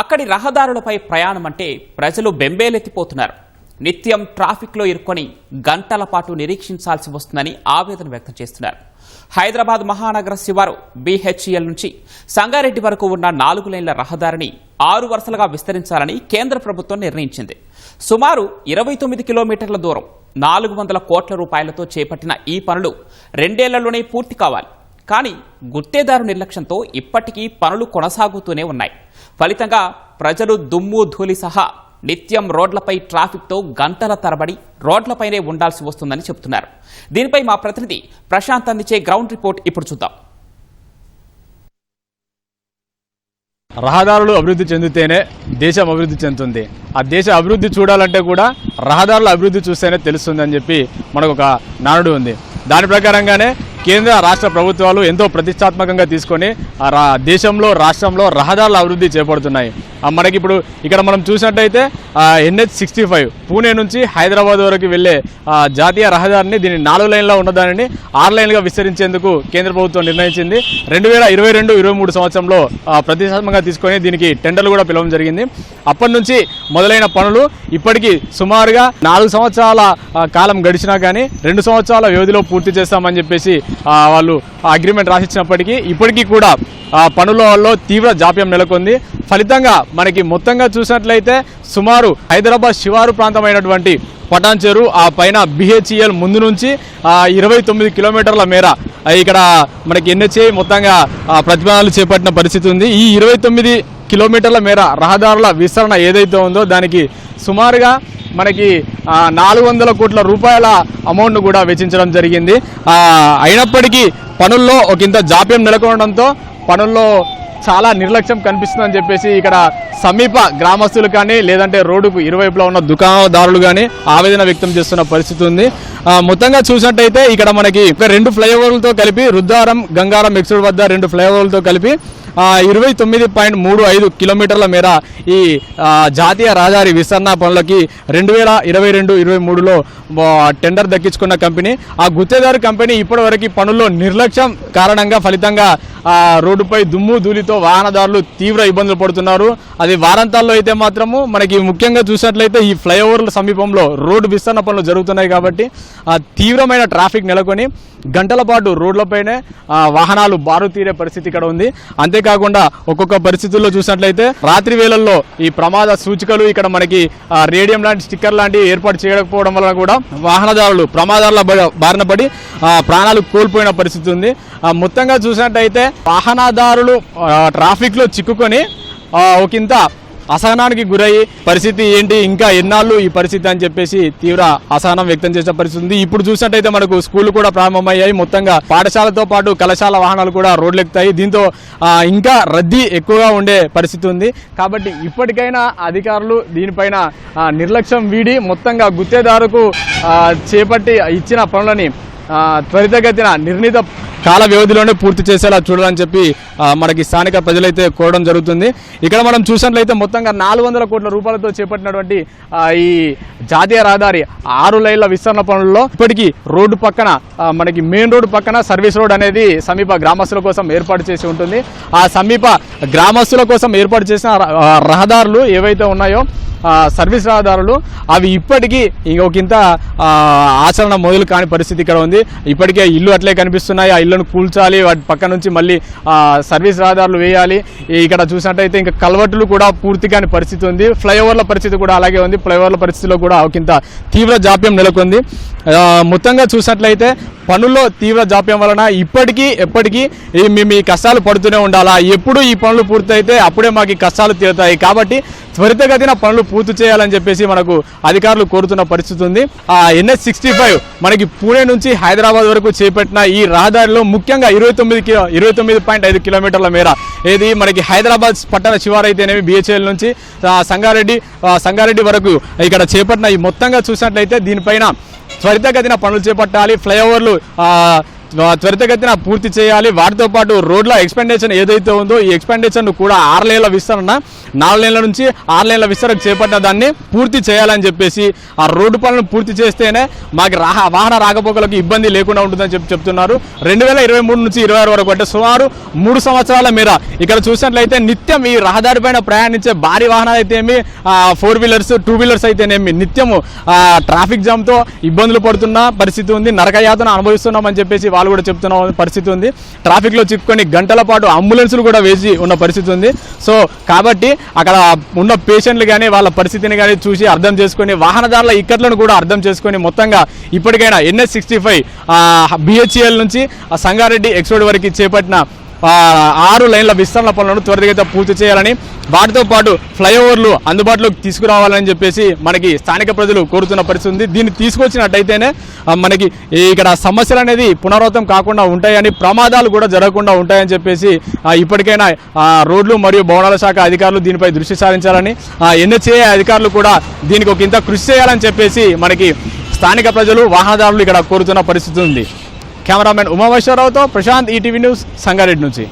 అక్కడి రహదారులపై ప్రయాణం అంటే ప్రజలు బెంబేలెత్తిపోతున్నారు. నిత్యం ట్రాఫిక్లో ఇరుక్కొని గంటల పాటు నిరీక్షించాల్సి వస్తుందని ఆవేదన వ్యక్తం చేస్తున్నారు. హైదరాబాద్ మహానగర శివారు BHEL నుంచి సంగారెడ్డి వరకు ఉన్న 4 లేన్ల రహదారిని 6 వరుసలుగా విస్తరించాలని కేంద్ర ప్రభుత్వం నిర్ణయించింది. సుమారు 29 కిలోమీటర్ల దూరం 400 కోట్ల రూపాయలతో చేపట్టిన ఈ పనులు 2 ఏళ్లలోనే పూర్తి కావాలి. కానీ గుత్తేదారు నిర్లక్ష్యంతో ఇప్పటికీ పనులు కొనసాగుతూనే ఉన్నాయి. ఫలితంగా ప్రజలు దుమ్ము ధూళి సహా నిత్యం రోడ్లపై ట్రాఫిక్తో గంటల తరబడి రోడ్లపైనే ఉండాల్సి వస్తుందని చెబుతున్నారు. దీనిపై మా ప్రతినిధి ప్రశాంత్ అందించే గ్రౌండ్ రిపోర్ట్ ఇప్పుడు చూద్దాం. రహదారులు అభివృద్ధి చెందితేనే దేశం అభివృద్ధి చెందుతుంది. ఆ దేశ అభివృద్ధి చూడాలంటే కూడా రహదారుల అభివృద్ధి చూస్తేనే తెలుస్తుందని చెప్పి మనకు ఒక నానుడు ఉంది. దాని ప్రకారంగానే కేంద్ర రాష్ట్ర ప్రభుత్వాలు ఎంతో ప్రతిష్టాత్మకంగా తీసుకొని దేశంలో రాష్ట్రంలో రహదారుల అభివృద్ధి చేపడుతున్నాయి. మనకి ఇప్పుడు ఇక్కడ మనం చూసినట్టయితే NH65 పూణే నుంచి హైదరాబాద్ వరకు వెళ్లే జాతీయ రహదారిని దీన్ని 4 లైన్లో ఉన్నదానిని 6 లైన్లుగా విస్తరించేందుకు కేంద్ర ప్రభుత్వం నిర్ణయించింది. 2022-23 సంవత్సరంలో ప్రతిష్టాత్మకంగా తీసుకొని దీనికి టెండర్లు కూడా పిలవడం జరిగింది. అప్పటి నుంచి మొదలైన పనులు ఇప్పటికీ సుమారుగా 4 సంవత్సరాల కాలం గడిచినా కానీ 2 సంవత్సరాల వ్యవధిలో పూర్తి చేస్తామని చెప్పేసి వాళ్ళు అగ్రిమెంట్ రాసిచ్చినప్పటికీ ఇప్పటికీ కూడా పనులలో తీవ్ర జాప్యం నెలకొంది. ఫలితంగా మనకి మొత్తంగా చూసినట్లయితే సుమారు హైదరాబాద్ శివారు ప్రాంతమైనటువంటి పటాన్ చెరు ఆ పైన BHEL ముందు నుంచి 29 కిలోమీటర్ల మేర ఇక్కడ మనకి NHA మొత్తంగా ప్రతిపాదనలు చేపట్టిన పరిస్థితి ఉంది. ఈ 29 కిలోమీటర్ల మేర రహదారుల విస్తరణ ఏదైతే ఉందో దానికి సుమారుగా మనకి 400 కోట్ల రూపాయల అమౌంట్ను కూడా వెచ్చించడం జరిగింది. అయినప్పటికీ పనుల్లో ఒకంత జాప్యం నెలకొనడంతో పనుల్లో చాలా నిర్లక్ష్యం కనిపిస్తుందని చెప్పేసి ఇక్కడ సమీప గ్రామస్తులు కానీ లేదంటే రోడ్డుకు ఇరువైపులా ఉన్న దుకాణదారులు కానీ ఆవేదన వ్యక్తం చేస్తున్న పరిస్థితి ఉంది. మొత్తంగా చూసినట్టయితే ఇక్కడ మనకి 2 ఫ్లైఓవర్లతో కలిపి రుద్దారం గంగారం ఎక్స్రోడ్ వద్ద 2 ఫ్లైఓవర్లతో కలిపి 29.35 కిలోమీటర్ల మేర ఈ జాతీయ రహదారి విస్తరణ పనులకి 2022-23లో టెండర్ దక్కించుకున్న కంపెనీ. ఆ గుత్తేదారు కంపెనీ ఇప్పటివరకు పనుల్లో నిర్లక్ష్యం కారణంగా ఫలితంగా రోడ్డుపై దుమ్ము ధూళితో వాహనదారులు తీవ్ర ఇబ్బందులు పడుతున్నారు. అది వారాంతాల్లో అయితే మాత్రము మనకి ముఖ్యంగా చూసినట్లయితే ఈ ఫ్లైఓవర్ల సమీపంలో రోడ్డు విస్తరణ పనులు జరుగుతున్నాయి కాబట్టి తీవ్రమైన ట్రాఫిక్ నెలకొని గంటల పాటు రోడ్లపైనే వాహనాలు బారు తీరే పరిస్థితి ఇక్కడ ఉంది. అంతేకాకుండా ఒక్కొక్క పరిస్థితుల్లో చూసినట్లయితే రాత్రి వేళల్లో ఈ ప్రమాద సూచికలు ఇక్కడ మనకి రేడియం లాంటి స్టిక్కర్ లాంటివి ఏర్పాటు చేయకపోవడం వల్ల కూడా వాహనదారులు ప్రమాదాల బారిన పడి ప్రాణాలు కోల్పోయిన పరిస్థితి ఉంది. మొత్తంగా చూసినట్టయితే వాహనదారులు ట్రాఫిక్ లో చిక్కుకొని ఒకంత అసహనానికి గురయ్యి పరిస్థితి ఏంటి ఇంకా ఎన్నాళ్ళు ఈ పరిస్థితి అని చెప్పేసి తీవ్ర అసహనం వ్యక్తం చేసే పరిస్థితి ఉంది. ఇప్పుడు చూసినట్టయితే మనకు స్కూళ్లు కూడా ప్రారంభమయ్యాయి. మొత్తంగా పాఠశాలతో పాటు కళాశాల వాహనాలు కూడా రోడ్లు ఎక్కుతాయి. దీంతో ఇంకా రద్దీ ఎక్కువగా ఉండే పరిస్థితి ఉంది. కాబట్టి ఇప్పటికైనా అధికారులు దీనిపైన నిర్లక్ష్యం వీడి మొత్తంగా గుత్తేదారుకు చేపట్టి ఇచ్చిన పనులని త్వరితగతిన నిర్ణీత కాల వ్యవధిలోనే పూర్తి చేసేలా చూడాలని చెప్పి మనకి స్థానిక ప్రజలైతే కోరడం జరుగుతుంది. ఇక్కడ మనం చూసినట్లయితే మొత్తంగా 400 కోట్ల రూపాయలతో చేపట్టినటువంటి ఈ జాతీయ రహదారి 6 లైన్ల విస్తరణ పనుల్లో ఇప్పటికీ రోడ్డు పక్కన మనకి మెయిన్ రోడ్డు పక్కన సర్వీస్ రోడ్ అనేది సమీప గ్రామస్తుల కోసం ఏర్పాటు చేసి ఉంటుంది. ఆ సమీప గ్రామస్తుల కోసం ఏర్పాటు చేసిన రహదారులు ఏవైతే ఉన్నాయో సర్వీస్ రహదారులు అవి ఇప్పటికీ ఇంకొకంత ఆచరణ మొదలు కాని పరిస్థితి ఇక్కడ ఉంది. ఇప్పటికే ఇల్లు అట్లే కనిపిస్తున్నాయి. ఆ ఇళ్లను కూల్చాలి, వాటి పక్క నుంచి మళ్ళీ సర్వీస్ రహదారులు వేయాలి. ఇక్కడ చూసినట్టయితే ఇంకా కల్వర్టులు కూడా పూర్తి కాని పరిస్థితి ఉంది. ఫ్లైఓవర్ల పరిస్థితి కూడా అలాగే ఉంది. ఫ్లైఓవర్ల పరిస్థితిలో కూడా ఒకంత తీవ్ర జాప్యం నెలకొంది. మొత్తంగా చూసినట్లయితే పనుల్లో తీవ్ర జాప్యం వలన ఎప్పటికీ మేము ఈ కష్టాలు పడుతూనే ఉండాలా, ఎప్పుడు ఈ పనులు పూర్తయితే అప్పుడే మాకు ఈ కష్టాలు తీరుతాయి. కాబట్టి త్వరితగతిన పనులు పూర్తి చేయాలని చెప్పేసి మనకు అధికారులు కోరుతున్న పరిస్థితి ఉంది. NH65 మనకి పూణే నుంచి హైదరాబాద్ వరకు చేపట్టిన ఈ రహదారిలో ముఖ్యంగా 29.5 కిలోమీటర్ల మేర ఏది మనకి హైదరాబాద్ పట్టణ శివారైతేనేమి BHEL నుంచి సంగారెడ్డి వరకు ఇక్కడ చేపట్టిన ఈ మొత్తంగా చూసినట్లయితే దీనిపైన త్వరితగతిన పనులు చేపట్టాలి. ఫ్లైఓవర్లు త్వరితగతిన పూర్తి చేయాలి. వాటితో పాటు రోడ్ల ఎక్స్పెండిచర్ ఏదైతే ఉందో ఈ ఎక్స్పెండిచర్ను కూడా 6 లేన్ల విస్తరణ 4 లేన్ల నుంచి 6 లేన్ల విస్తరణ చేపట్టిన దాన్ని పూర్తి చేయాలని చెప్పేసి ఆ రోడ్డు పనులను పూర్తి చేస్తేనే మాకు వాహన రాకపోకలకు ఇబ్బంది లేకుండా ఉంటుందని చెప్తున్నారు. 2023 నుంచి 26 వరకు అంటే సుమారు 3 సంవత్సరాల మేర ఇక్కడ చూసినట్లయితే నిత్యం ఈ రహదారి పైన ప్రయాణించే భారీ వాహనాలు అయితేమి 4 వీలర్స్ 2 వీలర్స్ అయితేనేమి నిత్యము ట్రాఫిక్ జామ్తో ఇబ్బందులు పడుతున్న పరిస్థితి ఉంది. నరకయాతన అనుభవిస్తున్నామని చెప్పేసి వాళ్ళు కూడా చెప్తున్న పరిస్థితి ఉంది. ట్రాఫిక్లో చిక్కుకొని గంటల పాటు అంబులెన్సులు కూడా వేసి ఉన్న పరిస్థితి ఉంది. సో కాబట్టి అక్కడ ఉన్న పేషెంట్లు కానీ వాళ్ళ పరిస్థితిని కానీ చూసి అర్థం చేసుకొని వాహనదారుల ఇక్కట్లను కూడా అర్థం చేసుకొని మొత్తంగా ఇప్పటికైనా NH65 BHEL నుంచి సంగారెడ్డి ఎక్స్రోడ్ వరకు చేపట్టిన 6 లైన్ల విస్తరణ పనులను త్వరితగతిన పూర్తి చేయాలని వాటితో పాటు ఫ్లైఓవర్లు అందుబాటులోకి తీసుకురావాలని చెప్పేసి మనకి స్థానిక ప్రజలు కోరుతున్న పరిస్థితి ఉంది. దీన్ని తీసుకొచ్చినట్టయితేనే మనకి ఇక్కడ సమస్యలు అనేది పునరావృతం కాకుండా ఉంటాయని ప్రమాదాలు కూడా జరగకుండా ఉంటాయని చెప్పేసి ఇప్పటికైనా రోడ్లు మరియు భవనాల శాఖ అధికారులు దీనిపై దృష్టి సారించాలని NHAI అధికారులు కూడా దీనికి ఒక ఇంత కృషి చేయాలని చెప్పేసి మనకి స్థానిక ప్రజలు వాహనదారులు ఇక్కడ కోరుతున్న పరిస్థితి ఉంది. కెమెరామెన్ ఉమామేశ్వరరావుతో ప్రశాంత్, ఈటీవీ న్యూస్, సంగారెడ్డి నుంచి.